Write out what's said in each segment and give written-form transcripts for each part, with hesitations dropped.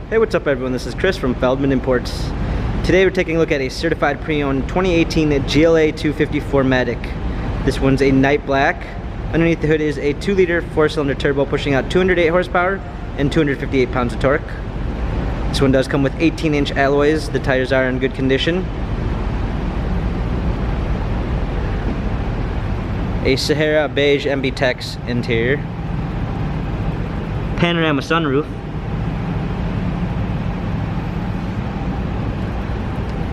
Hey, what's up everyone? This is Chris from Feldmann Imports. Today we're taking a look at a certified pre-owned 2018 GLA 250 4MATIC. This one's a night black. Underneath the hood is a 2-liter 4-cylinder turbo pushing out 208 horsepower and 258 pounds of torque. This one does come with 18-inch alloys. The tires are in good condition. A Sahara beige MB-Tex interior. Panorama sunroof.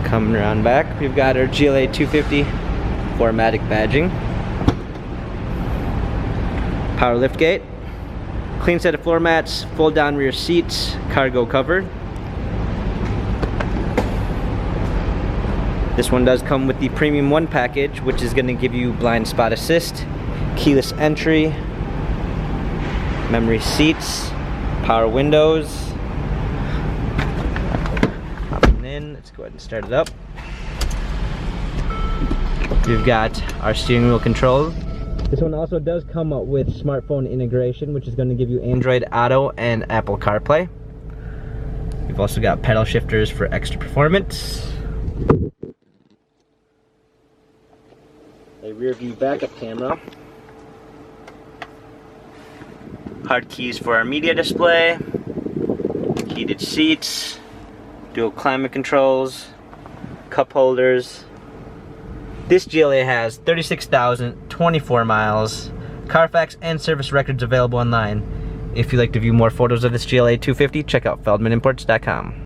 Coming around back, we've got our GLA 250 4MATIC badging. Power liftgate. Clean set of floor mats, fold down rear seats, cargo cover. This one does come with the Premium 1 package, which is going to give you blind spot assist, keyless entry, memory seats, power windows. Let's go ahead and start it up. We've got our steering wheel control. This one also does come with smartphone integration, which is going to give you Android Auto and Apple CarPlay. We've also got pedal shifters for extra performance. A rear view backup camera. Hard keys for our media display. Heated seats. Dual climate controls, cup holders. This GLA has 36,024 miles, Carfax and service records available online. If you'd like to view more photos of this GLA 250, check out feldmanimports.com.